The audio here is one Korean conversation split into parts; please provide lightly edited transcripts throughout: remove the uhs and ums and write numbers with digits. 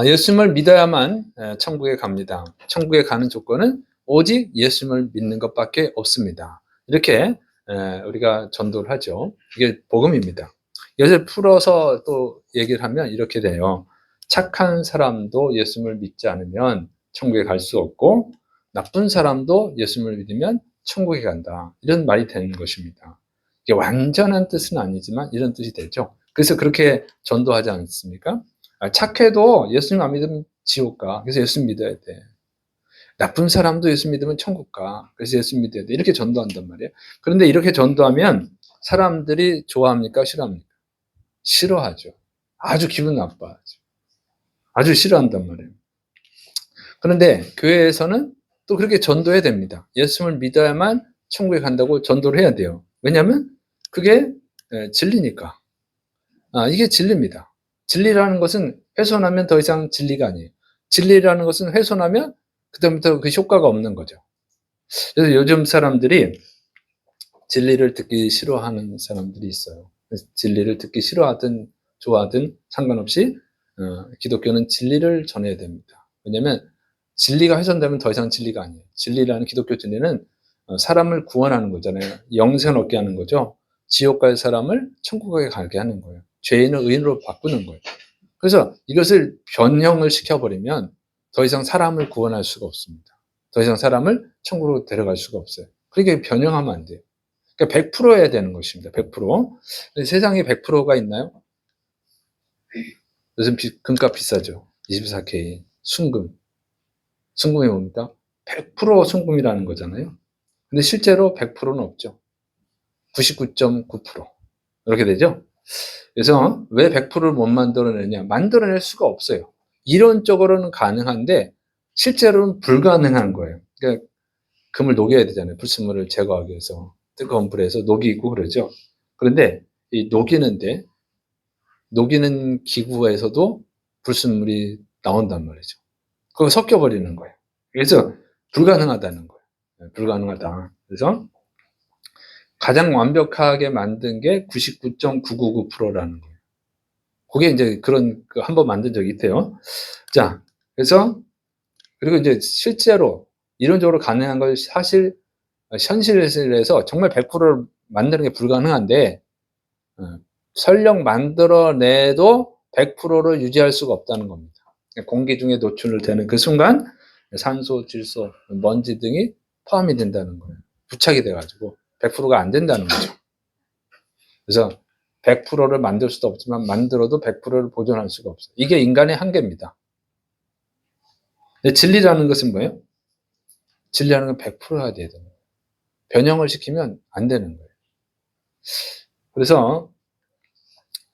예수님을 믿어야만 천국에 갑니다. 천국에 가는 조건은 오직 예수님을 믿는 것밖에 없습니다. 이렇게 우리가 전도를 하죠. 이게 복음입니다. 이것을 풀어서 또 얘기를 하면 이렇게 돼요. 착한 사람도 예수님을 믿지 않으면 천국에 갈 수 없고 나쁜 사람도 예수님을 믿으면 천국에 간다. 이런 말이 되는 것입니다. 이게 완전한 뜻은 아니지만 이런 뜻이 되죠. 그래서 그렇게 전도하지 않습니까? 착해도 예수님 안 믿으면 지옥 가. 그래서 예수님 믿어야 돼. 나쁜 사람도 예수 믿으면 천국 가. 그래서 예수 믿어야 돼. 이렇게 전도한단 말이에요. 그런데 이렇게 전도하면 사람들이 좋아합니까? 싫어합니까? 싫어하죠. 아주 기분 나빠하죠. 아주 싫어한단 말이에요. 그런데 교회에서는 또 그렇게 전도해야 됩니다. 예수님을 믿어야만 천국에 간다고 전도를 해야 돼요. 왜냐하면 그게 진리니까. 이게 진리입니다. 진리라는 것은 훼손하면 더 이상 진리가 아니에요. 진리라는 것은 훼손하면 그다음부터 그 효과가 없는 거죠. 그래서 요즘 사람들이 진리를 듣기 싫어하는 사람들이 있어요. 진리를 듣기 싫어하든 좋아하든 상관없이 기독교는 진리를 전해야 됩니다. 왜냐하면 진리가 훼손되면 더 이상 진리가 아니에요. 진리라는 기독교 진리는 사람을 구원하는 거잖아요. 영생을 얻게 하는 거죠. 지옥 갈 사람을 천국에 가게 하는 거예요. 죄인을 의인으로 바꾸는 거예요. 그래서 이것을 변형을 시켜버리면 더 이상 사람을 구원할 수가 없습니다. 더 이상 사람을 천국으로 데려갈 수가 없어요. 그러니까 변형하면 안 돼요. 그러니까 100% 해야 되는 것입니다. 100%. 세상에 100%가 있나요? 요즘 금값 비싸죠. 24K. 순금. 순금이 뭡니까? 100% 순금이라는 거잖아요. 근데 실제로 100%는 없죠. 99.9%. 이렇게 되죠. 그래서 왜 100%를 못 만들어내냐? 만들어낼 수가 없어요. 이론적으로는 가능한데 실제로는 불가능한 거예요. 그러니까 금을 녹여야 되잖아요. 불순물을 제거하기 위해서. 뜨거운 불에서 녹이고 그러죠. 그런데 이 녹이는 기구에서도 불순물이 나온단 말이죠. 그거 섞여버리는 거예요. 그래서 불가능하다는 거예요. 불가능하다. 그래서 가장 완벽하게 만든 게 99.999%라는 거예요. 그게 이제 그런 한번 만든 적이 있대요. 자, 그래서 그리고 이제 실제로 이론적으로 가능한 걸 사실 현실에서 정말 100%를 만드는 게 불가능한데 설령 만들어내도 100%를 유지할 수가 없다는 겁니다. 공기 중에 노출되는 그 순간 산소, 질소, 먼지 등이 포함이 된다는 거예요. 부착이 돼가지고 100%가 안 된다는 거죠. 그래서 100%를 만들 수도 없지만 만들어도 100%를 보존할 수가 없어요. 이게 인간의 한계입니다. 진리라는 것은 뭐예요? 진리라는 건 100%여야 돼요. 변형을 시키면 안 되는 거예요. 그래서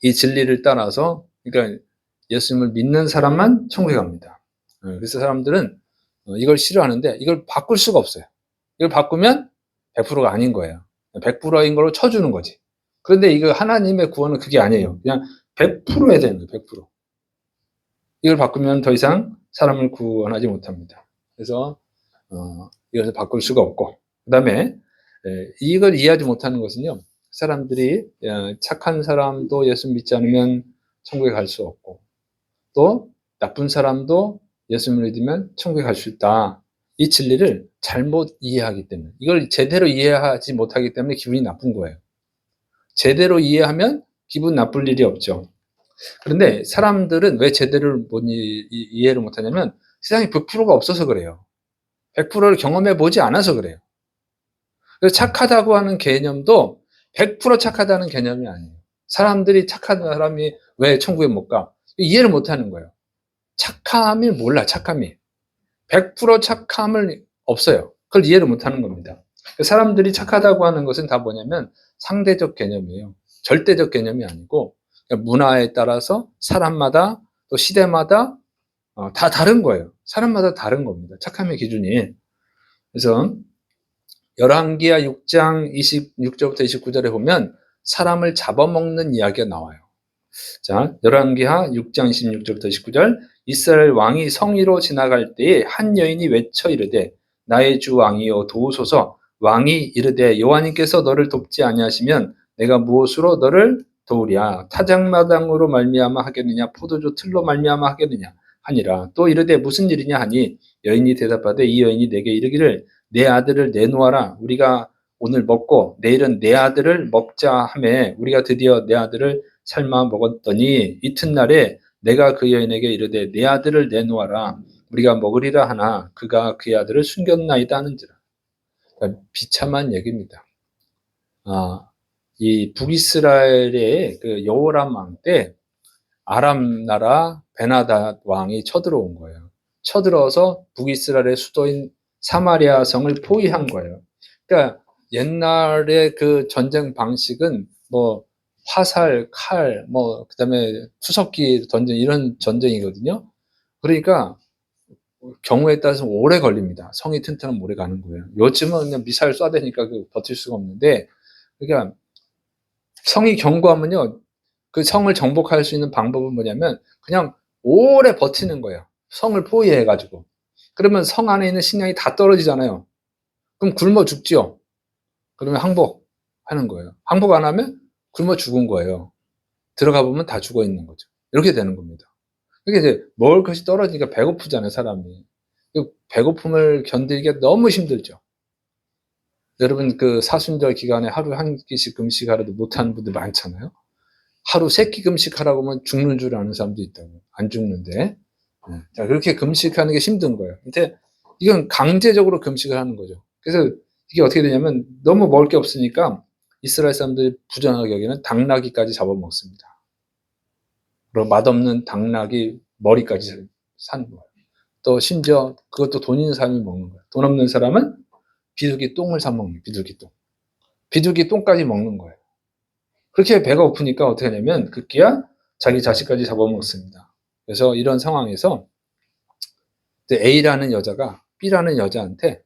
이 진리를 따라서 그러니까 예수님을 믿는 사람만 천국에 갑니다. 그래서 사람들은 이걸 싫어하는데 이걸 바꿀 수가 없어요. 이걸 바꾸면 100%가 아닌 거예요. 100%인 걸로 쳐주는 거지. 그런데 이거 하나님의 구원은 그게 아니에요. 그냥 100% 해야 되는 거예요. 100%. 이걸 바꾸면 더 이상 사람을 구원하지 못합니다. 그래서 이것을 바꿀 수가 없고 그 다음에 이걸 이해하지 못하는 것은요. 사람들이 착한 사람도 예수 믿지 않으면 천국에 갈 수 없고 또 나쁜 사람도 예수님을 믿으면 천국에 갈 수 있다. 이 진리를 잘못 이해하기 때문에 이걸 제대로 이해하지 못하기 때문에 기분이 나쁜 거예요. 제대로 이해하면 기분 나쁠 일이 없죠. 그런데 사람들은 왜 제대로 이해를 못하냐면 세상에 100%가 없어서 그래요. 100%를 경험해 보지 않아서 그래요. 그래서 착하다고 하는 개념도 100% 착하다는 개념이 아니에요. 사람들이 착한 사람이 왜 천국에 못 가? 이해를 못 하는 거예요. 착함이 몰라, 착함이. 100% 착함을 없어요. 그걸 이해를 못 하는 겁니다. 사람들이 착하다고 하는 것은 다 뭐냐면 상대적 개념이에요. 절대적 개념이 아니고 문화에 따라서 사람마다 또 시대마다 다 다른 거예요. 사람마다 다른 겁니다. 착함의 기준이. 그래서 열왕기하 6장 26절부터 29절에 보면 사람을 잡아먹는 이야기가 나와요. 자, 열왕기하 6장 26절부터 29절 이스라엘 왕이 성위로 지나갈 때에 한 여인이 외쳐 이르되 나의 주 왕이여 도우소서. 왕이 이르되 여호와님께서 너를 돕지 아니하시면 내가 무엇으로 너를 도우랴. 타작마당으로 말미암아 하겠느냐 포도주 틀로 말미암아 하겠느냐. 하니라. 또 이르되 무슨 일이냐 하니 여인이 대답하되 이 여인이 내게 이르기를 내 아들을 내놓아라. 우리가 오늘 먹고 내일은 내 아들을 먹자 하매 우리가 드디어 내 아들을 삶아 먹었더니 이튿날에 내가 그 여인에게 이르되 내 아들을 내놓아라. 우리가 먹으리라 하나 그가 그의 아들을 숨겼나이다 하는지라. 그러니까 비참한 얘기입니다. 이 북이스라엘의 그 여호람 왕 때 아람 나라 베나닷 왕이 쳐들어온 거예요. 쳐들어서 북이스라엘의 수도인 사마리아 성을 포위한 거예요. 그러니까 옛날에 그 전쟁 방식은 뭐 화살, 칼, 뭐 그다음에 투석기 전쟁 이런 전쟁이거든요. 그러니까 경우에 따라서 오래 걸립니다. 성이 튼튼하면 오래 가는 거예요. 요즘은 그냥 미사일 쏴대니까 버틸 수가 없는데, 그러니까 성이 견고하면요, 그 성을 정복할 수 있는 방법은 뭐냐면 그냥 오래 버티는 거예요. 성을 포위해가지고. 그러면 성 안에 있는 식량이 다 떨어지잖아요. 그럼 굶어 죽지요. 그러면 항복하는 거예요. 항복 안 하면 굶어 죽은 거예요. 들어가 보면 다 죽어 있는 거죠. 이렇게 되는 겁니다. 그게 이제 먹을 것이 떨어지니까 배고프잖아요, 사람이. 배고픔을 견디기가 너무 힘들죠. 여러분 그 사순절 기간에 하루 한 끼씩 금식하라도 못하는 분들 많잖아요. 하루 3끼 금식하라고 하면 죽는 줄 아는 사람도 있다고. 안 죽는데. 자, 그렇게 금식하는 게 힘든 거예요. 근데 이건 강제적으로 금식을 하는 거죠. 그래서 이게 어떻게 되냐면 너무 먹을 게 없으니까 이스라엘 사람들이 부정하게 여기는 당나귀까지 잡아먹습니다. 그리고 맛없는 당나귀 머리까지 산 거예요. 또 심지어 그것도 돈 있는 사람이 먹는 거예요. 돈 없는 사람은 비둘기 똥을 사 먹는 거예요. 비둘기 똥. 비둘기 똥까지 먹는 거예요. 그렇게 배가 고프니까 어떻게 하냐면 급기야 자기 자식까지 잡아먹습니다. 그래서 이런 상황에서 A라는 여자가 B라는 여자한테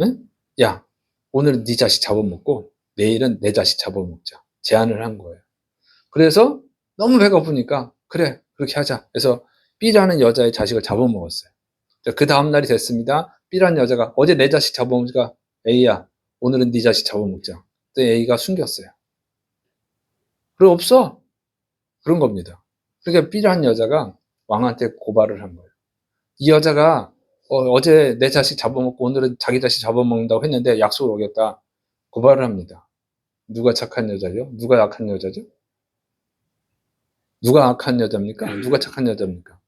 응? 야, 오늘은 네 자식 잡아먹고 내일은 내 자식 잡아먹자. 제안을 한 거예요. 그래서 너무 배가 고프니까 그래, 그렇게 하자. 그래서 B라는 여자의 자식을 잡아먹었어요. 그 다음 날이 됐습니다. B라는 여자가 어제 내 자식 잡아먹으니까 A야, 오늘은 네 자식 잡아먹자. 또 A가 숨겼어요. 그럼 없어. 그런 겁니다. 그러니까 B라는 여자가 왕한테 고발을 한 거예요. 이 여자가 어제 내 자식 잡아먹고 오늘은 자기 자식 잡아먹는다고 했는데 약속을 어겼다. 고발을 합니다. 누가 착한 여자죠? 누가 약한 여자죠? 누가 악한 여자입니까? 누가 착한 여자입니까?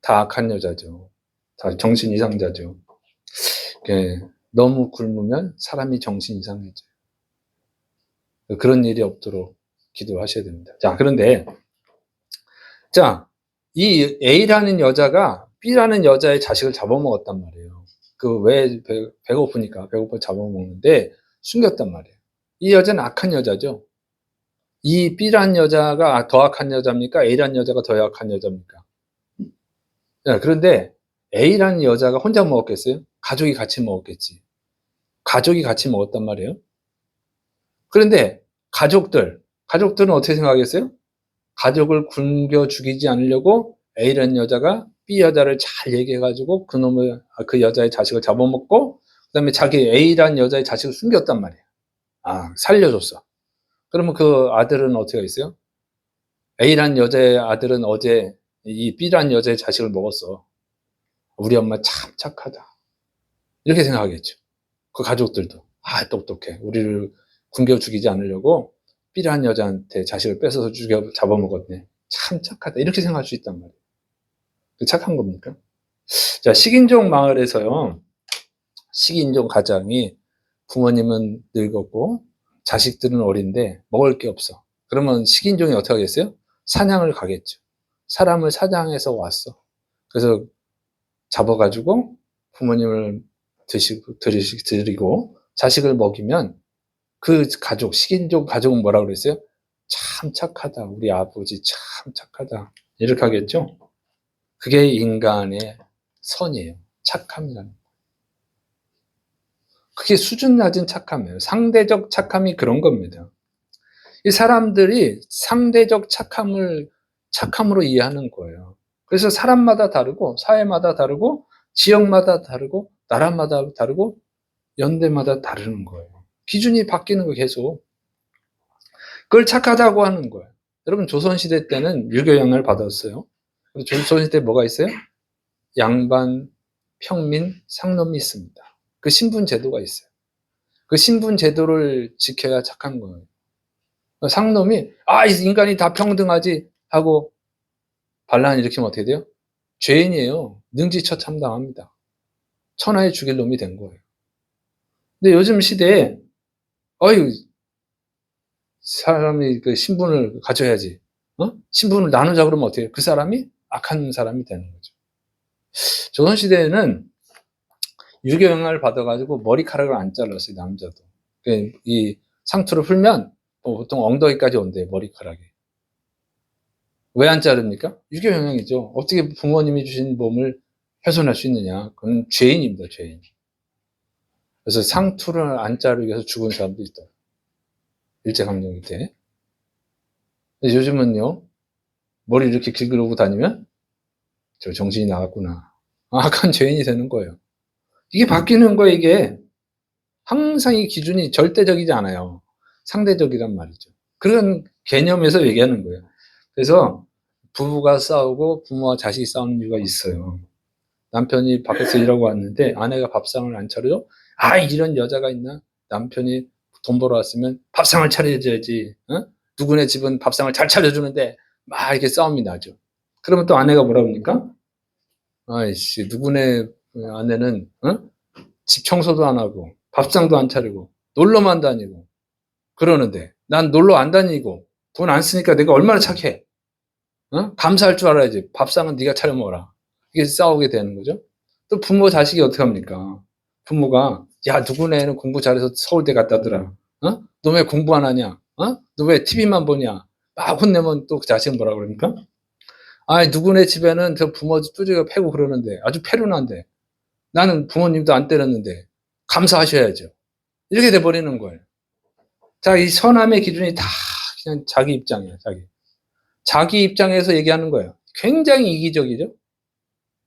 다 악한 여자죠. 다 정신 이상자죠. 너무 굶으면 사람이 정신 이상해져요. 그런 일이 없도록 기도하셔야 됩니다. 자, 그런데 자, 이 A라는 여자가 B라는 여자의 자식을 잡아먹었단 말이에요. 왜 배고프니까 배고파 잡아먹는데 숨겼단 말이에요. 이 여자는 악한 여자죠. 이 B라는 여자가 더 악한 여자입니까? A라는 여자가 더 악한 여자입니까? 네, 그런데 A라는 여자가 혼자 먹었겠어요? 가족이 같이 먹었겠지. 가족이 같이 먹었단 말이에요. 그런데 가족들은 어떻게 생각하겠어요? 가족을 굶겨 죽이지 않으려고 A라는 여자가 B 여자를 잘 얘기해가지고 그 여자의 자식을 잡아먹고 그다음에 자기 A라는 여자의 자식을 숨겼단 말이에요. 살려줬어. 그러면 그 아들은 어떻게 했어요? A라는 여자의 아들은 어제 이 B라는 여자의 자식을 먹었어. 우리 엄마 참 착하다. 이렇게 생각하겠죠. 그 가족들도 똑똑해. 우리를 굶겨 죽이지 않으려고 B라는 여자한테 자식을 뺏어서 잡아먹었네. 참 착하다. 이렇게 생각할 수 있단 말이에요. 착한 겁니까? 자, 식인종 마을에서요. 식인종 가장이 부모님은 늙었고 자식들은 어린데 먹을 게 없어. 그러면 식인종이 어떻게 하겠어요? 사냥을 가겠죠. 사람을 사냥해서 왔어. 그래서 잡아가지고 부모님을 드리고 자식을 먹이면 그 가족, 식인종 가족은 뭐라고 그랬어요? 참 착하다. 우리 아버지 참 착하다. 이렇게 하겠죠? 그게 인간의 선이에요. 착함이라는 거. 그게 수준 낮은 착함이에요. 상대적 착함이 그런 겁니다. 이 사람들이 상대적 착함으로 이해하는 거예요. 그래서 사람마다 다르고, 사회마다 다르고, 지역마다 다르고, 나라마다 다르고, 연대마다 다르는 거예요. 기준이 바뀌는 거 계속. 그걸 착하다고 하는 거예요. 여러분 조선시대 때는 유교 영향을 받았어요. 조선시대 뭐가 있어요? 양반, 평민, 상놈이 있습니다. 그 신분 제도가 있어요. 그 신분 제도를 지켜야 착한 거예요. 상놈이 인간이 다 평등하지 하고 반란 일으키면 어떻게 돼요? 죄인이에요. 능지처참당합니다. 천하에 죽일 놈이 된 거예요. 근데 요즘 시대에 사람이 그 신분을 가져야지. 신분을 나누자 그러면 어떻게 해요? 그 사람이 악한 사람이 되는 거죠. 조선시대에는 유교 영향을 받아가지고 머리카락을 안 잘랐어요, 남자도. 이 상투를 풀면 보통 엉덩이까지 온대요, 머리카락이. 왜 안 자릅니까? 유교 영향이죠. 어떻게 부모님이 주신 몸을 훼손할 수 있느냐. 그건 죄인입니다, 죄인. 그래서 상투를 안 자르기 위해서 죽은 사람도 있다. 일제강점기 때. 요즘은요, 머리 이렇게 길고 다니면 저 정신이 나갔구나. 악한 죄인이 되는 거예요. 이게 바뀌는 거예요, 이게. 항상 이 기준이 절대적이지 않아요. 상대적이란 말이죠. 그런 개념에서 얘기하는 거예요. 그래서 부부가 싸우고 부모와 자식이 싸우는 이유가 있어요. 남편이 밖에서 일하고 왔는데 아내가 밥상을 안 차려줘? 이런 여자가 있나? 남편이 돈 벌어 왔으면 밥상을 차려줘야지. 누구네 집은 밥상을 잘 차려주는데 막 이렇게 싸움이 나죠. 그러면 또 아내가 뭐라 그럽니까? 누구네 아내는 집 청소도 안 하고 밥상도 안 차리고 놀러만 다니고 그러는데 난 놀러 안 다니고 돈 안 쓰니까 내가 얼마나 착해. 감사할 줄 알아야지. 밥상은 네가 차려 먹어라. 이게 싸우게 되는 거죠. 또 부모 자식이 어떻게 합니까? 부모가 누구네 애는 공부 잘해서 서울대 갔다더라. 너 왜 공부 안 하냐? 너 왜 TV만 보냐? 막 혼내면 또 그 자식은 뭐라 그럽니까? 누구네 집에는 저 부모 뚜지가 패고 그러는데 아주 패륜한데 나는 부모님도 안 때렸는데 감사하셔야죠. 이렇게 돼버리는 거예요. 자, 이 선함의 기준이 다 그냥 자기 입장이에요. 자기 입장에서 얘기하는 거예요. 굉장히 이기적이죠.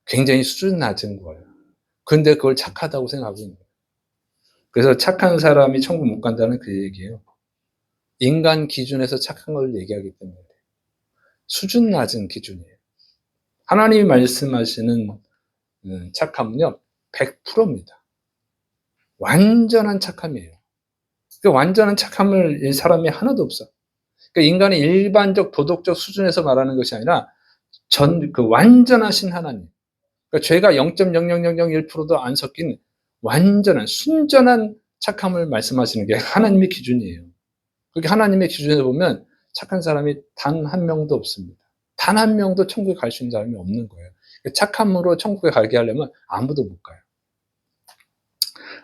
굉장히 수준 낮은 거예요. 근데 그걸 착하다고 생각하고 있는 거예요. 그래서 착한 사람이 천국 못 간다는 그 얘기예요. 인간 기준에서 착한 걸 얘기하기 때문에 수준 낮은 기준이에요. 하나님이 말씀하시는 착함은요 100%입니다. 완전한 착함이에요. 그 완전한 착함을 사람이 하나도 없어. 그러니까 인간의 일반적 도덕적 수준에서 말하는 것이 아니라 그 완전하신 하나님. 그러니까 죄가 0.00001%도 안 섞인 완전한 순전한 착함을 말씀하시는 게 하나님의 기준이에요. 그렇게 하나님의 기준에서 보면 착한 사람이 단 한 명도 없습니다. 단 한 명도 천국에 갈 수 있는 사람이 없는 거예요. 착함으로 천국에 가게 하려면 아무도 못 가요.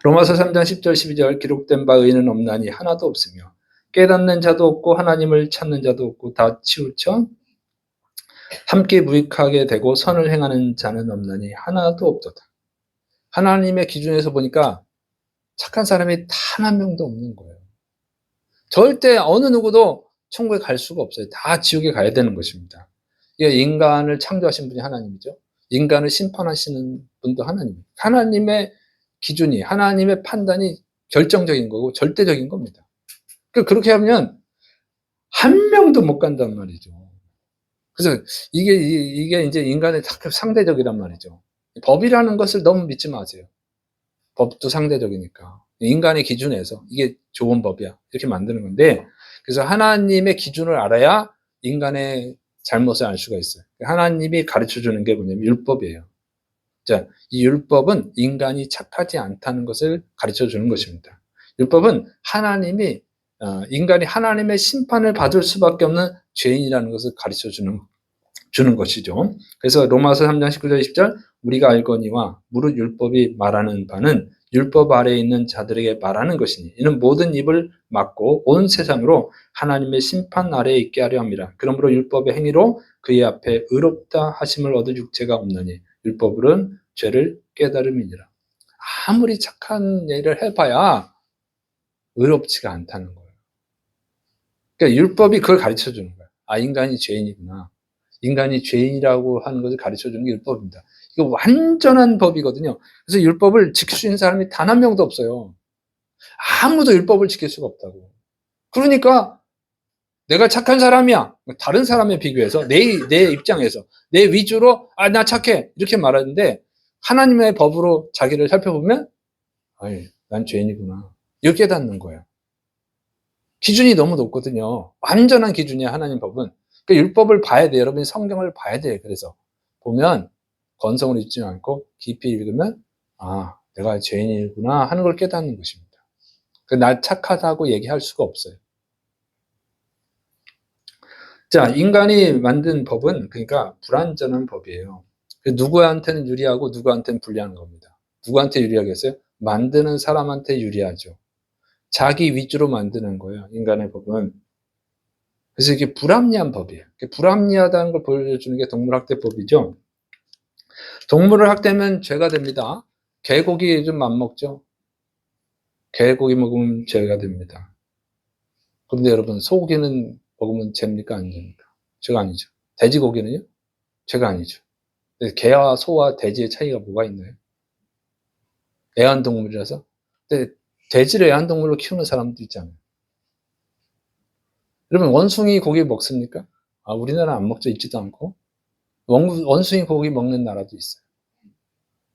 로마서 3장 10절 12절 기록된 바 의인은 없나니 하나도 없으며 깨닫는 자도 없고 하나님을 찾는 자도 없고 다 치우쳐 함께 무익하게 되고 선을 행하는 자는 없나니 하나도 없도다. 하나님의 기준에서 보니까 착한 사람이 단 한 명도 없는 거예요. 절대 어느 누구도 천국에 갈 수가 없어요. 다 지옥에 가야 되는 것입니다. 이게 인간을 창조하신 분이 하나님이죠. 인간을 심판하시는 분도 하나님입니다. 하나님의 기준이, 하나님의 판단이 결정적인 거고 절대적인 겁니다. 그렇게 하면 한 명도 못 간단 말이죠. 그래서 이게 이제 인간의 상대적이란 말이죠. 법이라는 것을 너무 믿지 마세요. 법도 상대적이니까. 인간의 기준에서 이게 좋은 법이야. 이렇게 만드는 건데, 그래서 하나님의 기준을 알아야 인간의 잘못을 알 수가 있어요. 하나님이 가르쳐 주는 게 뭐냐면 율법이에요. 자, 이 율법은 인간이 착하지 않다는 것을 가르쳐 주는 것입니다. 율법은 인간이 하나님의 심판을 받을 수밖에 없는 죄인이라는 것을 가르쳐 주는 것이죠. 그래서 로마서 3장 19절 20절 우리가 알거니와 무릇 율법이 말하는 바는 율법 아래에 있는 자들에게 말하는 것이니 이는 모든 입을 막고 온 세상으로 하나님의 심판 아래에 있게 하려 함이라. 그러므로 율법의 행위로 그의 앞에 의롭다 하심을 얻을 육체가 없느니 율법은 죄를 깨달음이니라. 아무리 착한 일을 해봐야 의롭지가 않다는 거예요. 그러니까 율법이 그걸 가르쳐 주는 거예요. 인간이 죄인이구나. 인간이 죄인이라고 하는 것을 가르쳐 주는 게 율법입니다. 이거 완전한 법이거든요. 그래서 율법을 지킬 수 있는 사람이 단 한 명도 없어요. 아무도 율법을 지킬 수가 없다고. 그러니까 내가 착한 사람이야. 다른 사람에 비교해서 내 입장에서 내 위주로 나 착해 이렇게 말하는데 하나님의 법으로 자기를 살펴보면 난 죄인이구나 이렇게 깨닫는 거예요. 기준이 너무 높거든요. 완전한 기준이야 하나님 법은. 그러니까 율법을 봐야 돼요. 여러분이 성경을 봐야 돼요. 그래서 보면 건성으로 읽지 않고 깊이 읽으면 내가 죄인이구나 하는 걸 깨닫는 것입니다. 나 착하다고 얘기할 수가 없어요. 자, 인간이 만든 법은 그러니까 불완전한 법이에요. 누구한테는 유리하고 누구한테는 불리한 겁니다. 누구한테 유리하겠어요? 만드는 사람한테 유리하죠. 자기 위주로 만드는 거예요. 인간의 법은. 그래서 이게 불합리한 법이에요. 불합리하다는 걸 보여주는 게 동물학대법이죠. 동물을 학대하면 죄가 됩니다. 개고기 좀 안 먹죠? 개고기 먹으면 죄가 됩니다. 그런데 여러분, 소고기는 먹으면 죄입니까? 안 됩니까? 죄가 아니죠. 돼지고기는요? 죄가 아니죠. 개와 소와 돼지의 차이가 뭐가 있나요? 애완동물이라서. 근데 돼지를 애완동물로 키우는 사람도 있잖아요. 여러분, 원숭이 고기 먹습니까? 우리나라 안 먹죠. 있지도 않고. 원숭이 고기 먹는 나라도 있어요.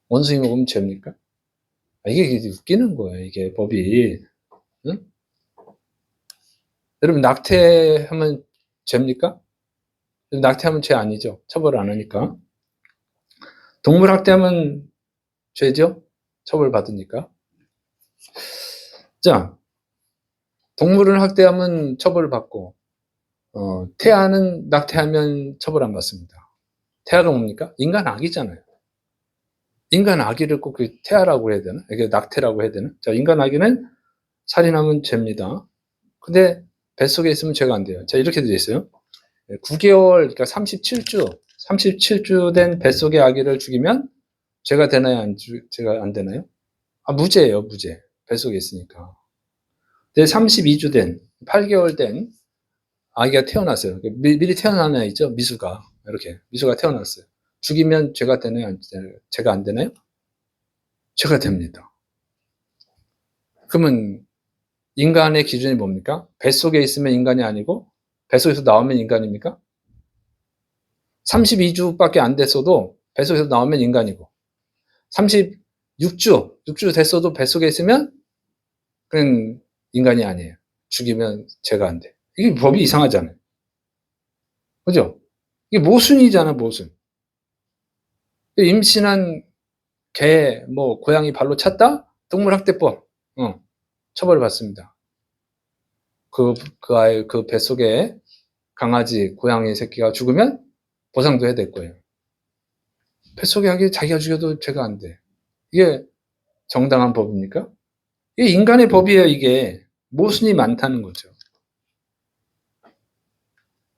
원숭이 먹으면 죄입니까? 이게 웃기는 거예요. 이게 법이. 응? 여러분, 낙태하면 죄입니까? 낙태하면 죄 아니죠. 처벌을 안 하니까. 동물 학대하면 죄죠? 처벌받으니까. 자, 동물을 학대하면 처벌을 받고, 태아는 낙태하면 처벌 안 받습니다. 태아가 뭡니까? 인간 아기잖아요. 인간 아기를 꼭 태아라고 해야 되나? 이게 낙태라고 해야 되나? 자, 인간 아기는 살인하면 죄입니다. 근데 뱃속에 있으면 죄가 안 돼요. 자, 이렇게 되어 있어요. 9개월, 그러니까 37주 된 뱃속의 아기를 죽이면 죄가 되나요? 죄가 안 되나요? 무죄예요, 무죄. 뱃속에 있으니까. 근데 32주 된, 8개월 된 아기가 태어났어요. 미리 태어난 애 있죠? 미수가. 이렇게. 미수가 태어났어요. 죽이면 죄가 되나요? 안 되나요? 죄가 안 되나요? 죄가 됩니다. 그러면 인간의 기준이 뭡니까? 뱃속에 있으면 인간이 아니고 뱃속에서 나오면 인간입니까? 32주밖에 안 됐어도 뱃속에서 나오면 인간이고 36주 됐어도 뱃속에 있으면 그냥 인간이 아니에요. 죽이면 죄가 안 돼. 이게 법이 이상하잖아요. 그죠? 이게 모순이잖아, 모순. 임신한 개, 고양이 발로 찼다? 동물학대법. 처벌을 받습니다. 그 뱃속에 강아지, 고양이 새끼가 죽으면 보상도 해야 될 거예요. 뱃속에 아기 자기가 죽여도 죄가 안 돼. 이게 정당한 법입니까? 이게 인간의 법이에요, 이게. 모순이 많다는 거죠.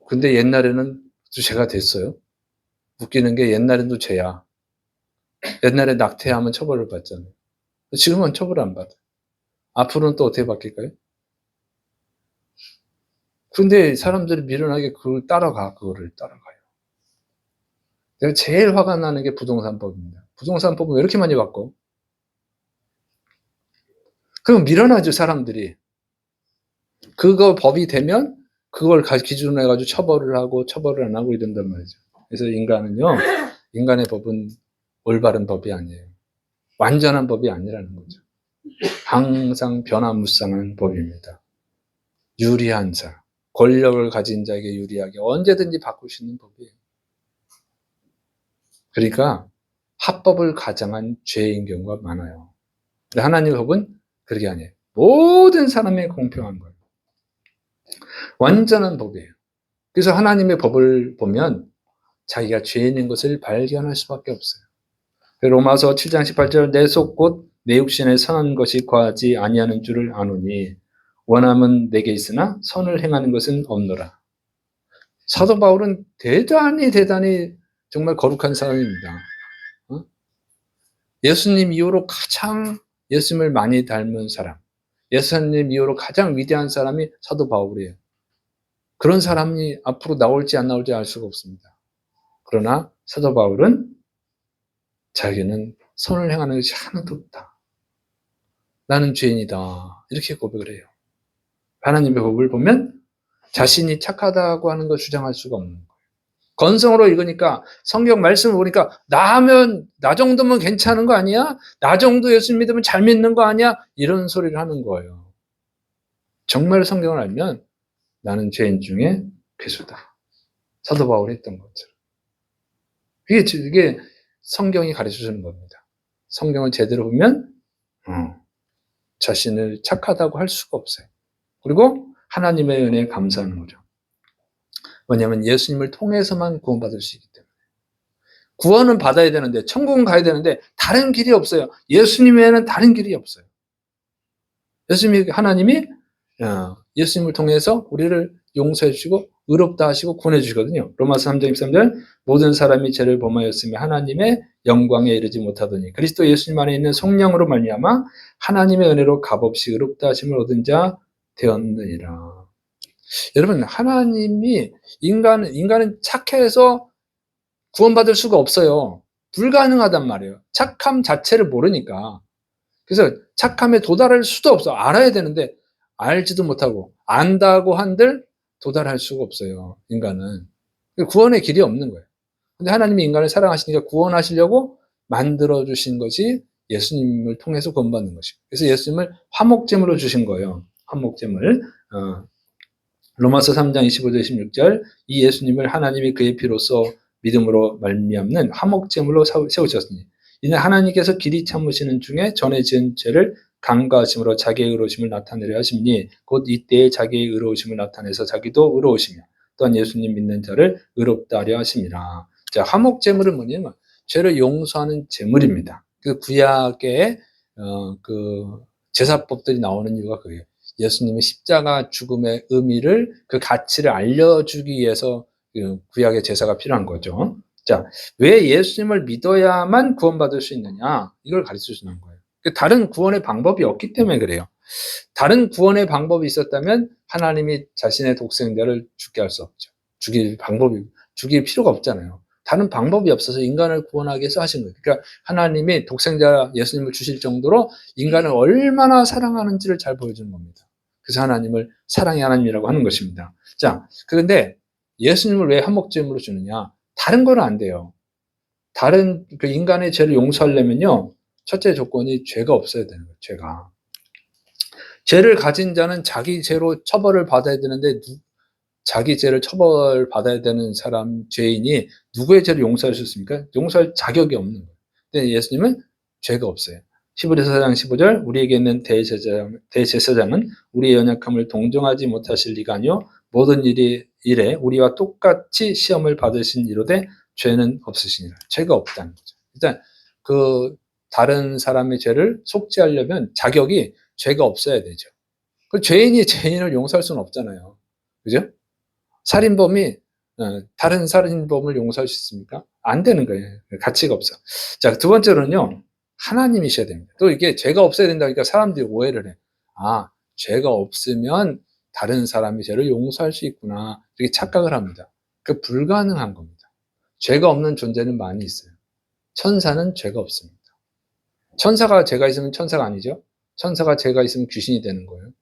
근데 옛날에는 죄가 됐어요. 웃기는 게 옛날에도 죄야. 옛날에 낙태하면 처벌을 받잖아요. 지금은 처벌을 안 받아요. 앞으로는 또 어떻게 바뀔까요? 근데 사람들이 미련하게 그거를 따라가요. 내가 제일 화가 나는 게 부동산법입니다. 부동산법은 왜 이렇게 많이 바꿔? 그럼 미련하죠, 사람들이. 그거 법이 되면 그걸 기준으로 해가지고 처벌을 하고 처벌을 안 하고 이런단 말이죠. 그래서 인간의 법은 올바른 법이 아니에요. 완전한 법이 아니라는 거죠. 항상 변화무쌍한 법입니다. 유리한 자, 권력을 가진 자에게 유리하게 언제든지 바꿀 수 있는 법이에요. 그러니까 합법을 가장한 죄인 경우가 많아요. 근데 하나님의 법은 그게 아니에요. 모든 사람에게 공평한 거예요. 완전한 법이에요. 그래서 하나님의 법을 보면 자기가 죄인인 것을 발견할 수밖에 없어요. 로마서 7장 18절 내 속 곧 내 육신에 선한 것이 거하지 아니하는 줄을 아노니 원함은 내게 있으나 선을 행하는 것은 없노라. 사도 바울은 대단히 정말 거룩한 사람입니다. 예수님 이후로 가장 예수님을 많이 닮은 사람, 예수님 이후로 가장 위대한 사람이 사도 바울이에요. 그런 사람이 앞으로 나올지 안 나올지 알 수가 없습니다. 그러나 사도 바울은 자기는 선을 행하는 것이 하나도 없다. 나는 죄인이다. 이렇게 고백을 해요. 하나님의 법을 보면 자신이 착하다고 하는 걸 주장할 수가 없는 거예요. 건성으로 읽으니까 성경 말씀을 보니까 나 정도면 괜찮은 거 아니야? 나 정도 예수 믿으면 잘 믿는 거 아니야? 이런 소리를 하는 거예요. 정말 성경을 알면 나는 죄인 중에 괴수다. 사도 바울이 했던 것처럼. 이게 성경이 가르쳐 주는 겁니다. 성경을 제대로 보면 자신을 착하다고 할 수가 없어요. 그리고 하나님의 은혜에 감사하는 거죠. 왜냐하면 예수님을 통해서만 구원받을 수 있기 때문에. 구원은 받아야 되는데, 천국은 가야 되는데 다른 길이 없어요. 예수님 외에는 다른 길이 없어요. 하나님이 예수님을 통해서 우리를 용서해 주시고 의롭다 하시고 구원해 주시거든요. 로마서 3장 23절 모든 사람이 죄를 범하였으며 하나님의 영광에 이르지 못하더니 그리스도 예수님 안에 있는 성령으로 말미암아 하나님의 은혜로 값없이 의롭다 하심을 얻은 자 되었느니라. 여러분, 하나님이 인간은 착해서 구원받을 수가 없어요. 불가능하단 말이에요. 착함 자체를 모르니까. 그래서 착함에 도달할 수도 없어. 알아야 되는데 알지도 못하고 안다고 한들 도달할 수가 없어요. 인간은. 구원의 길이 없는 거예요. 근데 하나님이 인간을 사랑하시니까 구원하시려고 만들어주신 것이 예수님을 통해서 구원받는 것이고, 그래서 예수님을 화목제물로 주신 거예요. 화목제물. 로마서 3장 25절 26절 이 예수님을 하나님이 그의 피로써 믿음으로 말미암는 화목제물로 세우셨으니 이는 하나님께서 길이 참으시는 중에 전에 지은 죄를 간과하심으로 자기의 의로우심을 나타내려 하심니 곧 이때에 자기의 의로우심을 나타내서 자기도 의로우시며 또한 예수님 믿는 자를 의롭다 하려 하심이라. 자, 화목제물은 뭐냐면 죄를 용서하는 제물입니다. 그 구약의 그 제사법들이 나오는 이유가 그게요. 예수님의 십자가 죽음의 의미를, 그 가치를 알려주기 위해서 구약의 제사가 필요한 거죠. 자, 왜 예수님을 믿어야만 구원받을 수 있느냐? 이걸 가르쳐 주는 거예요. 다른 구원의 방법이 없기 때문에 그래요. 다른 구원의 방법이 있었다면 하나님이 자신의 독생자를 죽게 할 수 없죠. 죽일 필요가 없잖아요. 다른 방법이 없어서 인간을 구원하기 위해서 하신 거예요. 그러니까 하나님이 독생자 예수님을 주실 정도로 인간을 얼마나 사랑하는지를 잘 보여주는 겁니다. 그래서 하나님을 사랑의 하나님이라고 하는 것입니다. 자, 그런데 예수님을 왜 화목제물로 주느냐? 다른 거는 안 돼요. 다른 그 인간의 죄를 용서하려면요, 첫째 조건이 죄가 없어야 되는 거예요. 죄를 가진 자는 자기 죄로 처벌을 받아야 되는데 자기 죄를 처벌받아야 되는 죄인이 누구의 죄를 용서할 수 있습니까? 용서할 자격이 없는 거예요. 근데 예수님은 죄가 없어요. 히브리서 4장 15절 우리에게 있는 대제사장은 우리의 연약함을 동정하지 못하실 리가 아니요 모든 일에 우리와 똑같이 시험을 받으신 이로되 죄는 없으시니라. 죄가 없다는 거죠. 일단 그 다른 사람의 죄를 속죄하려면 자격이 죄가 없어야 되죠. 그 죄인이 죄인을 용서할 수는 없잖아요. 그죠? 살인범이 다른 살인범을 용서할 수 있습니까? 안 되는 거예요. 가치가 없어. 자, 두 번째로는요, 하나님이셔야 됩니다. 또 이게 죄가 없어야 된다니까 사람들이 오해를 해. 아, 죄가 없으면 다른 사람이 죄를 용서할 수 있구나. 이렇게 착각을 합니다. 그 불가능한 겁니다. 죄가 없는 존재는 많이 있어요. 천사는 죄가 없습니다. 천사가 죄가 있으면 천사가 아니죠. 천사가 죄가 있으면 귀신이 되는 거예요.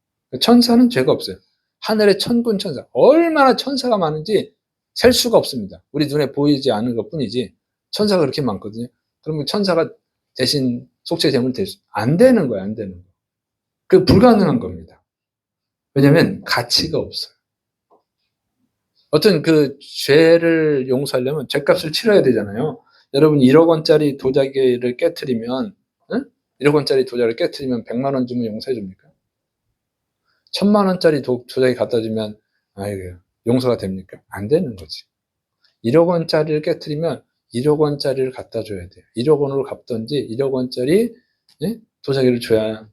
천사는 죄가 없어요. 하늘의 천군 천사, 얼마나 천사가 많은지 셀 수가 없습니다. 우리 눈에 보이지 않는 것 뿐이지 천사가 그렇게 많거든요. 그러면 천사가 대신 속죄 제물 안 되는 거예요. 안 되는 거예요. 그 불가능한 겁니다. 왜냐하면 가치가 없어요. 어떤 그 죄를 용서하려면 죄값을 치러야 되잖아요. 여러분 1억 원짜리 도자기를 깨트리면 1억 원짜리 도자기를 깨트리면 100만 원 주면 용서해 줍니까? 1000만 원짜리 도자기 갖다 주면 용서가 됩니까? 안 되는 거지. 1억 원짜리를 깨트리면 1억 원짜리를 갖다 줘야 돼요. 1억 원으로 갚던지 1억 원짜리 도자기를 줘야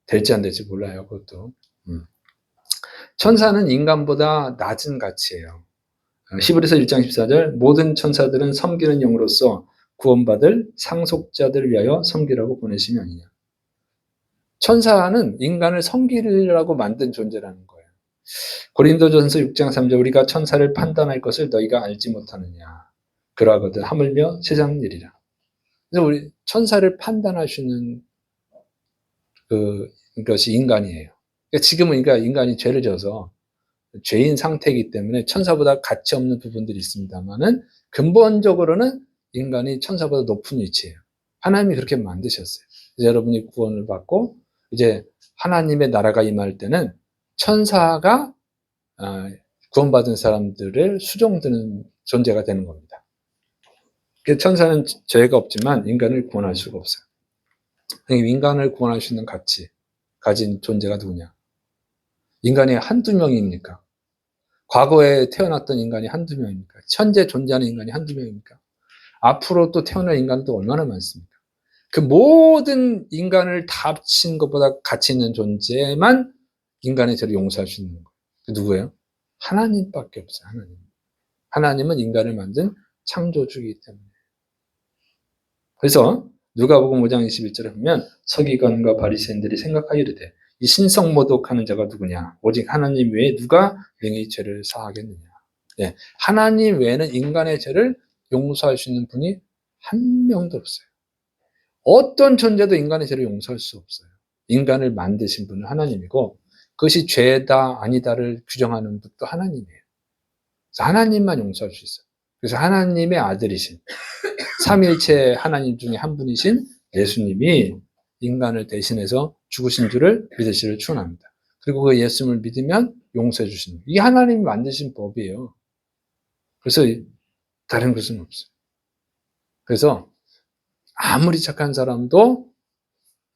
될지 안 될지 몰라요. 그것도. 천사는 인간보다 낮은 가치예요. 히브리서 1장 14절 모든 천사들은 섬기는 영으로서 구원받을 상속자들을 위하여 섬기라고 보내심이 아니냐. 천사는 인간을 섬기라고 만든 존재라는 거예요. 고린도전서 6장 3절 우리가 천사를 판단할 것을 너희가 알지 못하느냐. 그러하거든 하물며 세상 일이라. 그래서 우리 천사를 판단하시는 것이 인간이에요. 그러니까 지금은 인간이 죄를 져서 죄인 상태이기 때문에 천사보다 가치 없는 부분들이 있습니다만은 근본적으로는 인간이 천사보다 높은 위치예요. 하나님이 그렇게 만드셨어요. 그래서 여러분이 구원을 받고 이제 하나님의 나라가 임할 때는 천사가 구원받은 사람들을 수종드는 존재가 되는 겁니다. 천사는 죄가 없지만 인간을 구원할 수가 없어요. 인간을 구원할 수 있는 가치 가진 존재가 누구냐? 인간이 한두 명입니까? 과거에 태어났던 인간이 한두 명입니까? 현재 존재하는 인간이 한두 명입니까? 앞으로 또 태어날 인간도 얼마나 많습니까? 그 모든 인간을 다 합친 것보다 가치 있는 존재만 인간의 죄를 용서할 수 있는 거예요. 그 누구예요? 하나님밖에 없어요. 하나님. 하나님은 인간을 만든 창조주이기 때문에. 그래서 누가복음 5장 21절에 보면 서기관과 바리새인들이 생각하기를 이 신성모독하는 자가 누구냐? 오직 하나님 외에 누가 능히 죄를 사하겠느냐? 예, 하나님 외에는 인간의 죄를 용서할 수 있는 분이 한 명도 없어요. 어떤 존재도 인간의 죄를 용서할 수 없어요. 인간을 만드신 분은 하나님이고 그것이 죄다 아니다를 규정하는 분도 하나님이에요. 그래서 하나님만 용서할 수 있어요. 그래서 하나님의 아들이신 삼위일체 하나님 중에 한 분이신 예수님이 인간을 대신해서 죽으신 줄을 믿으시기를 축원합니다. 그리고 그 예수님을 믿으면 용서해 주시는 거예요. 이게 하나님이 만드신 법이에요. 그래서 다른 것은 없어요. 그래서 아무리 착한 사람도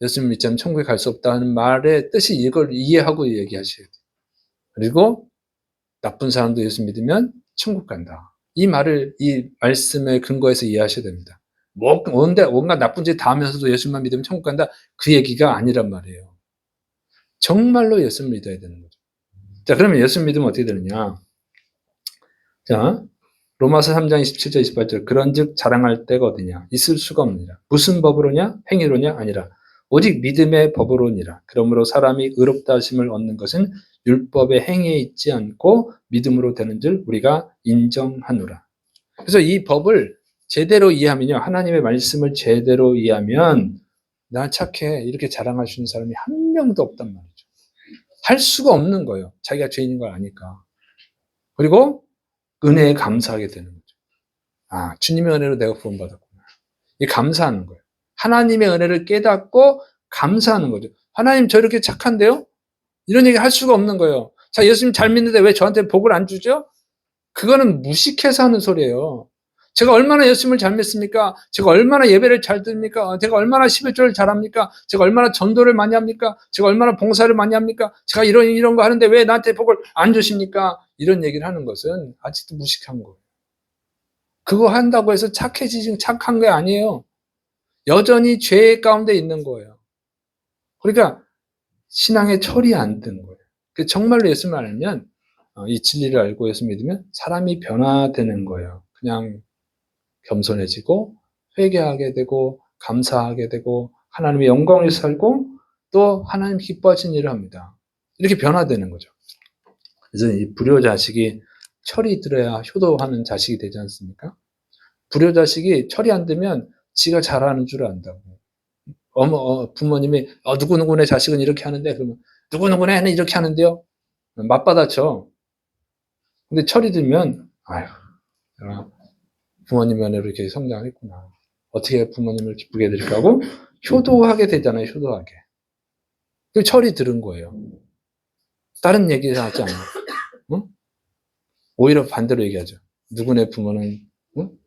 예수님 믿지 않으면 천국에 갈 수 없다는 말의 뜻이 이걸 이해하고 얘기하셔야 돼요. 그리고 나쁜 사람도 예수 믿으면 천국 간다. 이 말을 이 말씀의 근거에서 이해하셔야 됩니다. 뭔가 나쁜 짓 다 하면서도 예수님만 믿으면 천국 간다. 그 얘기가 아니란 말이에요. 정말로 예수를 믿어야 되는 거죠. 자, 그러면 예수를 믿으면 어떻게 되느냐? 자, 로마서 3장 27절 28절 그런즉 자랑할 데가 어디냐? 있을 수가 없느니라. 무슨 법으로냐? 행위로냐? 아니라 오직 믿음의 법으로니라. 그러므로 사람이 의롭다 하심을 얻는 것은 율법의 행위에 있지 않고 믿음으로 되는 줄 우리가 인정하노라. 그래서 이 법을 제대로 이해하면요. 하나님의 말씀을 제대로 이해하면 나 착해 이렇게 자랑할 수 있는 사람이 한 명도 없단 말이죠. 할 수가 없는 거예요. 자기가 죄인인 걸 아니까. 그리고 은혜에 감사하게 되는 거죠. 아, 주님의 은혜로 내가 구원받았구나. 이 감사하는 거예요. 하나님의 은혜를 깨닫고 감사하는 거죠. 하나님 저 이렇게 착한데요? 이런 얘기 할 수가 없는 거예요. 자, 예수님 잘 믿는데 왜 저한테 복을 안 주죠? 그거는 무식해서 하는 소리예요. 제가 얼마나 예수님을 잘 믿습니까? 제가 얼마나 예배를 잘 드립니까? 제가 얼마나 11조를 잘합니까? 제가 얼마나 전도를 많이 합니까? 제가 얼마나 봉사를 많이 합니까? 제가 이런 거 하는데 왜 나한테 복을 안 주십니까? 이런 얘기를 하는 것은 아직도 무식한 거예요. 그거 한다고 해서 착한 게 아니에요. 여전히 죄 가운데 있는 거예요. 그러니까 신앙의 철이 안 든 거예요. 정말로 예수님을 알면 이 진리를 알고 예수 믿으면 사람이 변화되는 거예요. 그냥 겸손해지고 회개하게 되고 감사하게 되고 하나님의 영광을 살고 또 하나님 기뻐하시는 일을 합니다. 이렇게 변화되는 거죠. 그래서 이 불효자식이 철이 들어야 효도하는 자식이 되지 않습니까? 불효자식이 철이 안 들면 지가 잘하는 줄 안다고. 부모님이 누구누구네 자식은 이렇게 하는데 그러면 누구누구네 애는 이렇게 하는데요. 맞받아쳐. 근데 철이 들면 아휴 부모님 면으로 이렇게 성장했구나. 어떻게 부모님을 기쁘게 해드릴까 하고 효도하게 되잖아요. 효도하게. 그 철이 들은 거예요. 다른 얘기를 하지 않아요. 응? 오히려 반대로 얘기하죠. 누구네 부모는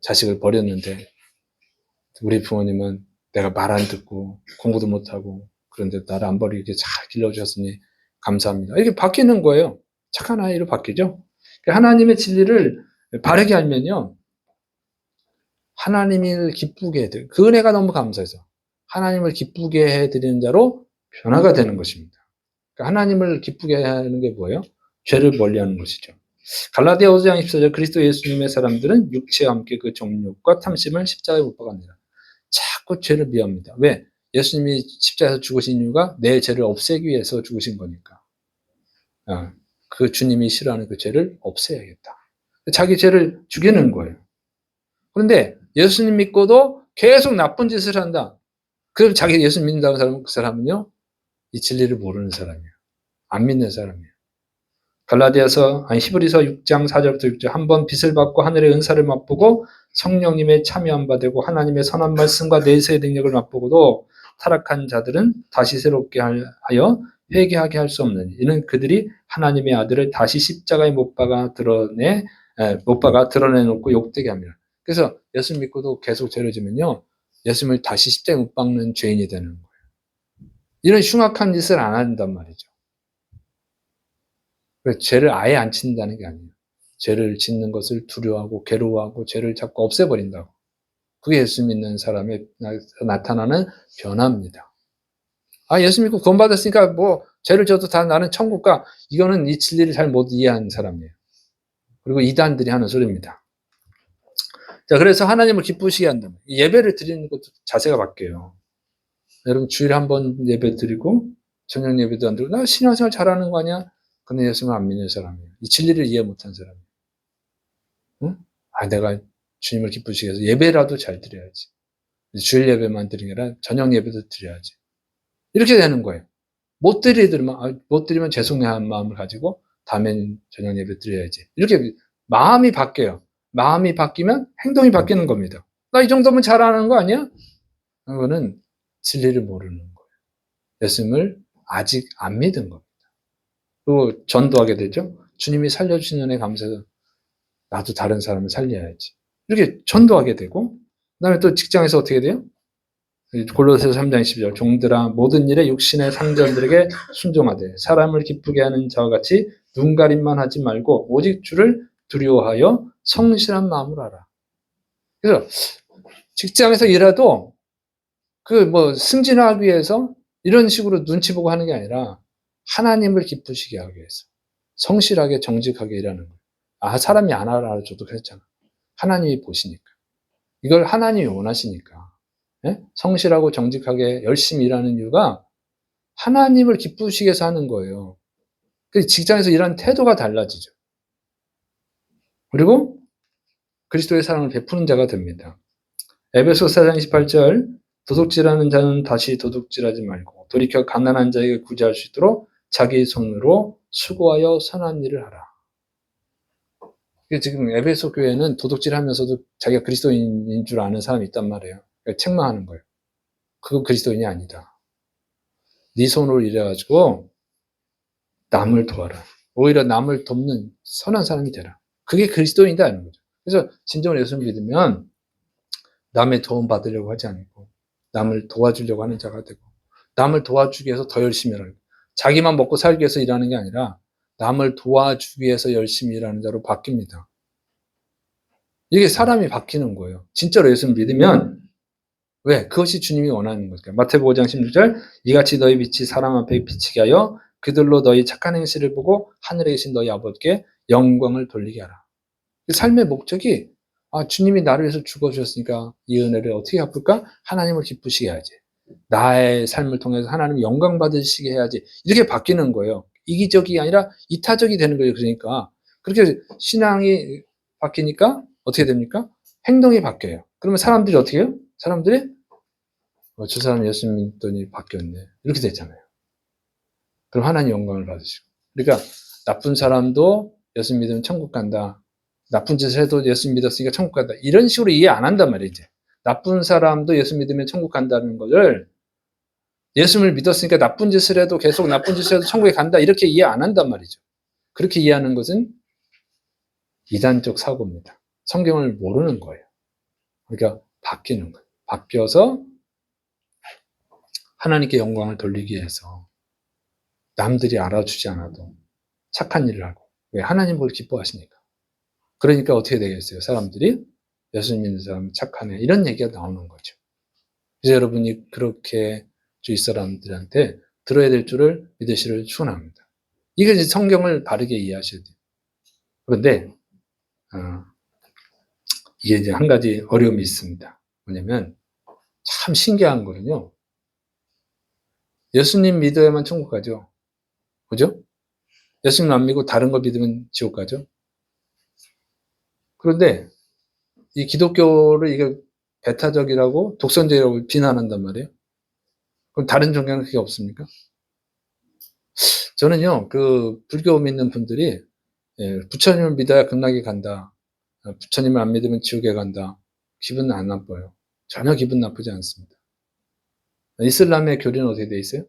자식을 버렸는데 우리 부모님은 내가 말 안 듣고 공부도 못하고 그런데 나를 안 버리게 잘 길러주셨으니 감사합니다. 이렇게 바뀌는 거예요. 착한 아이로 바뀌죠. 하나님의 진리를 바르게 알면요. 하나님을 기쁘게 해드려. 그 은혜가 너무 감사해서 하나님을 기쁘게 해드리는 자로 변화가 되는 것입니다. 그러니까 하나님을 기쁘게 하는 게 뭐예요? 죄를 멀리하는 것이죠. 갈라디아 5장 14절 그리스도 예수님의 사람들은 육체와 함께 그 정욕과 탐심을 십자가에 못 박았느라. 자꾸 죄를 미워합니다. 왜? 예수님이 십자가에서 죽으신 이유가 내 죄를 없애기 위해서 죽으신 거니까. 그 주님이 싫어하는 그 죄를 없애야겠다. 자기 죄를 죽이는 거예요. 그런데 예수님 믿고도 계속 나쁜 짓을 한다. 그럼 자기 예수 믿는다는 사람은 그 사람은요, 이 진리를 모르는 사람이에요. 안 믿는 사람이에요. 히브리서 6장 4절부터 6절 한번 빛을 받고 하늘의 은사를 맛보고 성령님의 참여한 바 되고 하나님의 선한 말씀과 내세의 능력을 맛보고도 타락한 자들은 다시 새롭게 하여 회개하게 할 수 없는 이는 그들이 하나님의 아들을 다시 십자가에 못 박아 드러내놓고 욕되게 합니다. 그래서 예수 믿고도 계속 죄를 지면요 예수님을 다시 십자가에 못 박는 죄인이 되는 거예요. 이런 흉악한 짓을 안 한단 말이죠. 죄를 아예 안 짓는다는 게 아니에요. 죄를 짓는 것을 두려워하고 괴로워하고 죄를 자꾸 없애버린다고. 그게 예수 믿는 사람의 나타나는 변화입니다. 예수 믿고 구원받았으니까 뭐 죄를 져도 다 나는 천국 가. 이거는 이 진리를 잘 못 이해하는 사람이에요. 그리고 이단들이 하는 소리입니다. 자, 그래서 하나님을 기쁘시게 한다면 예배를 드리는 것도 자세가 바뀌어요. 여러분 주일에 한 번 예배 드리고 저녁 예배도 안 드리고 나 신앙생활 잘하는 거 아니야? 근데 예수님을 안 믿는 사람이에요. 이 진리를 이해 못한 사람이에요. 응? 내가 주님을 기쁘시게 해서 예배라도 잘 드려야지. 주일 예배만 드리는 게 아니라 저녁 예배도 드려야지. 이렇게 되는 거예요. 못 드리면 죄송해하는 마음을 가지고 다음엔 저녁 예배 드려야지. 이렇게 마음이 바뀌어요. 마음이 바뀌면 행동이 바뀌는 겁니다. 나 이 정도면 잘하는 거 아니야? 그거는 진리를 모르는 거예요. 예수님을 아직 안 믿은 겁니다. 또 전도하게 되죠. 주님이 살려주신 은혜 감사해서 나도 다른 사람을 살려야지. 이렇게 전도하게 되고 그다음에 또 직장에서 어떻게 돼요? 골로새서 3장 12절 종들아 모든 일에 육신의 상전들에게 순종하되 사람을 기쁘게 하는 자와 같이 눈가림만 하지 말고 오직 주를 두려워하여 성실한 마음으로 하라. 그래서 직장에서 일해도 승진하기 위해서 이런 식으로 눈치 보고 하는 게 아니라 하나님을 기쁘시게 하기 위해서 성실하게 정직하게 일하는 거예요. 사람이 안 알아줘도 그랬잖아. 하나님이 보시니까. 이걸 하나님이 원하시니까. 예? 성실하고 정직하게 열심히 일하는 이유가 하나님을 기쁘시게 해서 하는 거예요. 그래서 직장에서 일하는 태도가 달라지죠. 그리고 그리스도의 사랑을 베푸는 자가 됩니다. 에베소서 4장 28절 도둑질하는 자는 다시 도둑질하지 말고 돌이켜 가난한 자에게 구제할 수 있도록 자기 손으로 수고하여 선한 일을 하라. 지금 에베소 교회는 도둑질하면서도 자기가 그리스도인인 줄 아는 사람이 있단 말이에요. 그러니까 책망하는 거예요. 그건 그리스도인이 아니다. 네 손으로 일해가지고 남을 도와라. 오히려 남을 돕는 선한 사람이 되라. 그게 그리스도인이다 하는 거죠. 그래서 진정으로 예수를 믿으면 남의 도움 받으려고 하지 않고 남을 도와주려고 하는 자가 되고 남을 도와주기 위해서 더 열심히 일하는 거예요. 자기만 먹고 살기 위해서 일하는 게 아니라 남을 도와주기 위해서 열심히 일하는 자로 바뀝니다. 이게 사람이 바뀌는 거예요. 진짜로 예수를 믿으면 왜? 그것이 주님이 원하는 거니까. 마태복음 5장 16절 이같이 너희 빛이 사람 앞에 비치게 하여 그들로 너희 착한 행실을 보고 하늘에 계신 너희 아버지께 영광을 돌리게 하라. 삶의 목적이 주님이 나를 위해서 죽어주셨으니까 이 은혜를 어떻게 갚을까? 하나님을 기쁘시게 해야지. 나의 삶을 통해서 하나님 영광 받으시게 해야지. 이렇게 바뀌는 거예요. 이기적이 아니라 이타적이 되는 거예요. 그러니까 그렇게 신앙이 바뀌니까 어떻게 됩니까? 행동이 바뀌어요. 그러면 사람들이 어떻게 해요? 사람들이 저 사람 예수 믿더니 바뀌었네. 이렇게 되잖아요. 그럼 하나님 영광을 받으시고. 그러니까 나쁜 사람도 예수 믿으면 천국 간다. 나쁜 짓을 해도 예수 믿었으니까 천국 간다. 이런 식으로 이해 안 한단 말이에요. 이제. 나쁜 사람도 예수 믿으면 천국 간다는 것을 예수를 믿었으니까 나쁜 짓을 해도 계속 나쁜 짓을 해도 천국에 간다. 이렇게 이해 안 한단 말이죠. 그렇게 이해하는 것은 이단적 사고입니다. 성경을 모르는 거예요. 그러니까 바뀌는 거예요. 바뀌어서 하나님께 영광을 돌리기 위해서 남들이 알아주지 않아도 착한 일을 하고. 왜? 하나님 그걸 기뻐하시니까. 그러니까 어떻게 되겠어요? 사람들이 예수 믿는 사람 착하네. 이런 얘기가 나오는 거죠. 그래서 여러분이 그렇게 주위 사람들한테 들어야 될 줄을 믿으시를 축원합니다. 이게 이제 성경을 바르게 이해하셔야 돼요. 그런데 이게 이제 한 가지 어려움이 있습니다. 뭐냐면 참 신기한 거는요. 예수님 믿어야만 천국 가죠. 그죠? 예수님 안 믿고 다른 걸 믿으면 지옥 가죠. 그런데 이 기독교를 이게 배타적이라고 독선적이라고 비난한단 말이에요. 그럼 다른 종교는 그게 없습니까? 저는요, 그 불교 믿는 분들이 부처님을 믿어야 극락에 간다. 부처님을 안 믿으면 지옥에 간다. 기분 안 나빠요. 전혀 기분 나쁘지 않습니다. 이슬람의 교리는 어떻게 돼 있어요?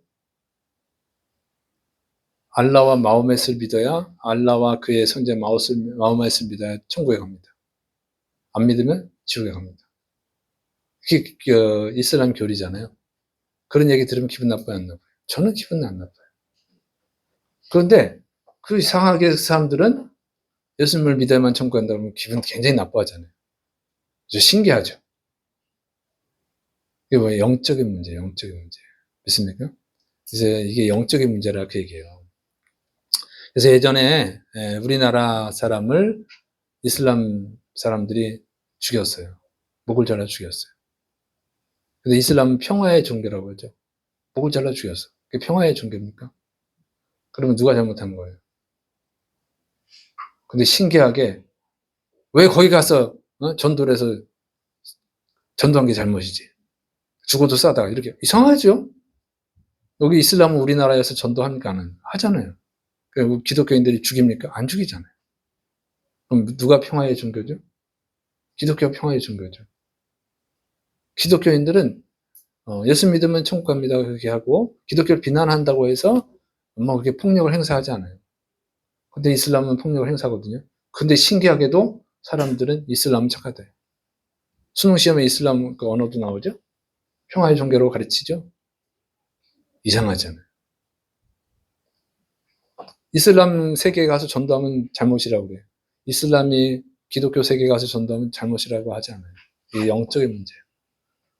알라와 마호멧을 믿어야, 알라와 그의 선제 마호멧을 믿어야 천국에 갑니다. 안 믿으면 지옥에 갑니다. 그게 이슬람 교리잖아요. 그런 얘기 들으면 기분 나빠요, 안 나빠요? 저는 기분 안 나빠요. 그런데 그 이상하게 사람들은 예수님을 믿어야만 천국 간다면 기분 굉장히 나빠하잖아요. 신기하죠. 이게 뭐 영적인 문제, 영적인 문제. 믿습니까? 그래서 이게 영적인 문제라 그 얘기예요. 그래서 예전에 우리나라 사람을 이슬람 사람들이 죽였어요. 목을 잘라 죽였어요. 근데 이슬람은 평화의 종교라고 하죠. 목을 잘라 죽였어. 그게 평화의 종교입니까? 그러면 누가 잘못한 거예요? 근데 신기하게 왜 거기 가서 전도를 해서 전도한 게 잘못이지? 죽어도 싸다. 이렇게 이상하죠? 여기 이슬람은 우리나라에서 전도합니까? 안 하잖아요. 기독교인들이 죽입니까? 안 죽이잖아요. 그럼 누가 평화의 종교죠? 기독교가 평화의 종교죠. 기독교인들은 예수 믿으면 천국 갑니다 그렇게 하고 기독교를 비난한다고 해서 뭐 그렇게 폭력을 행사하지 않아요. 근데 이슬람은 폭력을 행사하거든요. 근데 신기하게도 사람들은 이슬람은 착하대요. 수능 시험에 이슬람 그 언어도 나오죠? 평화의 종교로 가르치죠? 이상하잖아요. 이슬람 세계에 가서 전도하면 잘못이라고 그래요. 이슬람이 기독교 세계에 가서 전도하면 잘못이라고 하지 않아요. 이게 영적인 문제예요.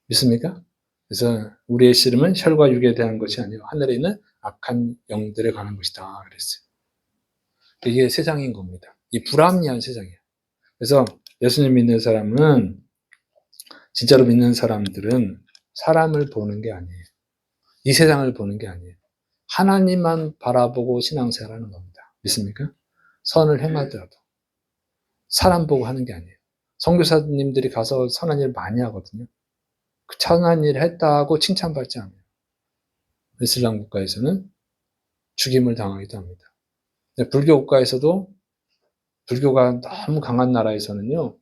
믿습니까? 그래서 우리의 씨름은 혈과 육에 대한 것이 아니요 하늘에 있는 악한 영들에 관한 것이다 그랬어요. 이게 세상인 겁니다. 이 불합리한 세상이에요. 그래서 예수님 믿는 사람은 진짜로 믿는 사람들은 사람을 보는 게 아니에요. 이 세상을 보는 게 아니에요. 하나님만 바라보고 신앙생활하는 겁니다. 믿습니까? 선을 행하더라도 사람 보고 하는 게 아니에요. 선교사님들이 가서 선한 일 많이 하거든요. 그 선한 일 했다고 칭찬받지 않아요. 이슬람 국가에서는 죽임을 당하기도 합니다. 불교 국가에서도 불교가 너무 강한 나라에서는요.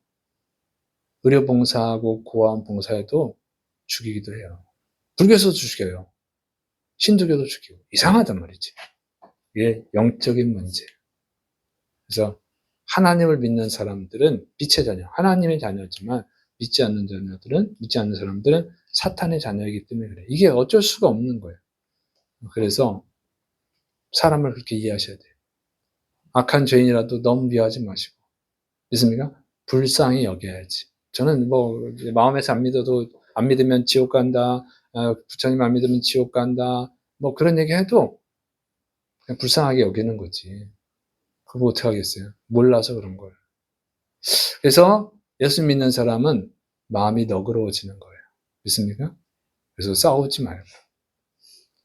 의료봉사하고 고아원봉사에도 죽이기도 해요. 불교에서도 죽여요. 신두교도 죽이고. 이상하단 말이지. 이게 영적인 문제예요. 그래서 하나님을 믿는 사람들은 빛의 자녀, 하나님의 자녀지만 믿지 않는 사람들은 사탄의 자녀이기 때문에 그래요. 이게 어쩔 수가 없는 거예요. 그래서 사람을 그렇게 이해하셔야 돼요. 악한 죄인이라도 너무 미워하지 마시고. 믿습니까? 불쌍히 여겨야지. 저는 뭐 마음에서 안 믿으면 지옥 간다. 부처님 안 믿으면 지옥 간다. 뭐 그런 얘기 해도 그냥 불쌍하게 여기는 거지. 그거 어떻게 하겠어요? 몰라서 그런 거예요. 그래서 예수 믿는 사람은 마음이 너그러워지는 거예요. 믿습니까? 그래서 싸우지 말고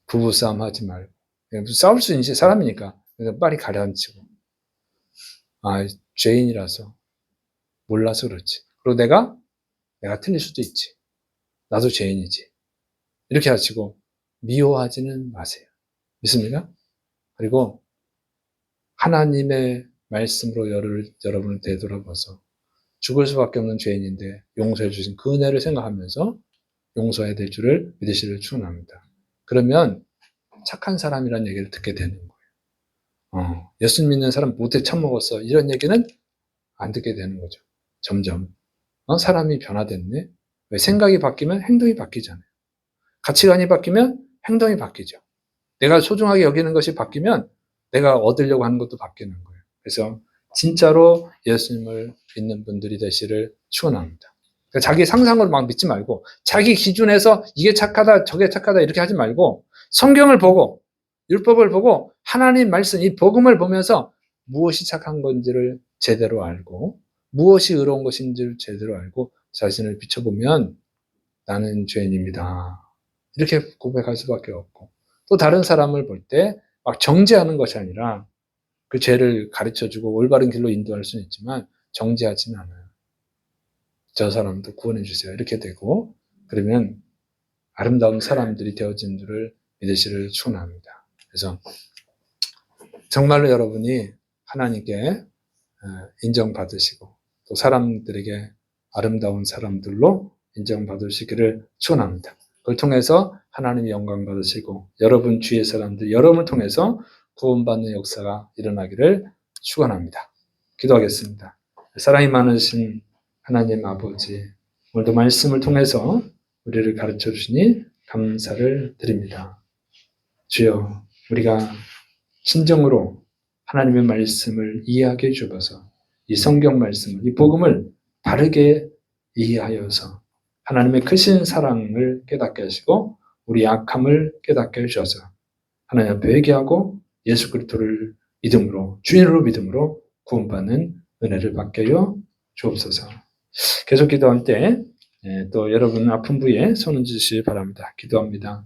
부부싸움 하지 말고 싸울 수 있는 사람이니까 그래서 빨리 가라앉히고 죄인이라서 몰라서 그렇지. 그리고 내가 틀릴 수도 있지. 나도 죄인이지. 이렇게 하시고 미워하지는 마세요. 믿습니까? 그리고 하나님의 말씀으로 여러분을 되돌아봐서 죽을 수밖에 없는 죄인인데 용서해 주신 그 은혜를 생각하면서 용서해야 될 줄을 믿으시기를 축원합니다. 그러면 착한 사람이라는 얘기를 듣게 되는 거예요. 예수 믿는 사람 못해 처먹었어. 이런 얘기는 안 듣게 되는 거죠. 점점. 사람이 변화됐네. 왜 생각이 바뀌면 행동이 바뀌잖아요. 가치관이 바뀌면 행동이 바뀌죠. 내가 소중하게 여기는 것이 바뀌면 내가 얻으려고 하는 것도 바뀌는 거예요. 그래서 진짜로 예수님을 믿는 분들이 되시기를 축원합니다. 그러니까 자기 상상으로 막 믿지 말고 자기 기준에서 이게 착하다 저게 착하다 이렇게 하지 말고 성경을 보고 율법을 보고 하나님 말씀 이 복음을 보면서 무엇이 착한 건지를 제대로 알고 무엇이 의로운 것인지를 제대로 알고 자신을 비춰보면 나는 죄인입니다. 이렇게 고백할 수밖에 없고 또 다른 사람을 볼 때 막 정죄하는 것이 아니라 그 죄를 가르쳐주고 올바른 길로 인도할 수는 있지만 정죄하지는 않아요. 저 사람도 구원해 주세요. 이렇게 되고 그러면 아름다운 사람들이 되어진 줄을 믿으시기를 축원합니다. 그래서 정말로 여러분이 하나님께 인정받으시고 또 사람들에게 아름다운 사람들로 인정받으시기를 축원합니다. 그걸 통해서 하나님의 영광 받으시고 여러분 주위의 사람들, 여러분을 통해서 구원받는 역사가 일어나기를 축원합니다. 기도하겠습니다. 사랑이 많으신 하나님 아버지, 오늘도 말씀을 통해서 우리를 가르쳐 주시니 감사를 드립니다. 주여, 우리가 진정으로 하나님의 말씀을 이해하게 해주셔서 이 성경 말씀을, 이 복음을 바르게 이해하여서 하나님의 크신 사랑을 깨닫게 하시고 우리 약함을 깨닫게 해주셔서 하나님 앞에 회개하고 예수 그리스도를 믿음으로, 주인으로 믿음으로 구원받는 은혜를 받게 하여 주옵소서. 계속 기도할 때 또 여러분 아픈 부위에 손 얹으시기 바랍니다. 기도합니다.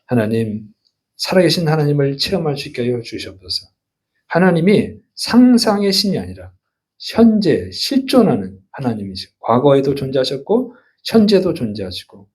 하나님, 살아계신 하나님을 체험할 수 있게 하여 주시옵소서. 하나님이 상상의 신이 아니라 현재 실존하는 하나님이시고 과거에도 존재하셨고 현재도 존재하시고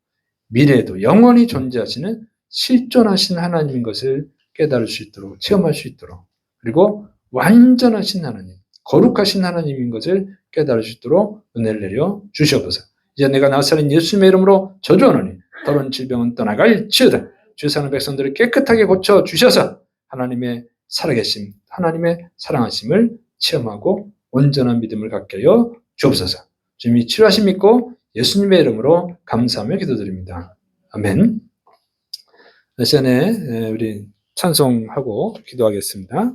미래에도 영원히 존재하시는 실존하신 하나님인 것을 깨달을 수 있도록, 체험할 수 있도록, 그리고 완전하신 하나님, 거룩하신 하나님인 것을 깨달을 수 있도록 은혜를 내려 주시옵소서. 이제 내가 나사렛 예수님의 이름으로 저주하노니 더러운 질병은 떠나갈지어다. 주의 사는 백성들을 깨끗하게 고쳐 주셔서 하나님의 살아계심, 하나님의 사랑하심을 체험하고 온전한 믿음을 갖게 하여 주옵소서. 주님이 치료하심 믿고 예수님의 이름으로 감사하며 기도드립니다. 아멘. 이 시간에 우리 찬송하고 기도하겠습니다.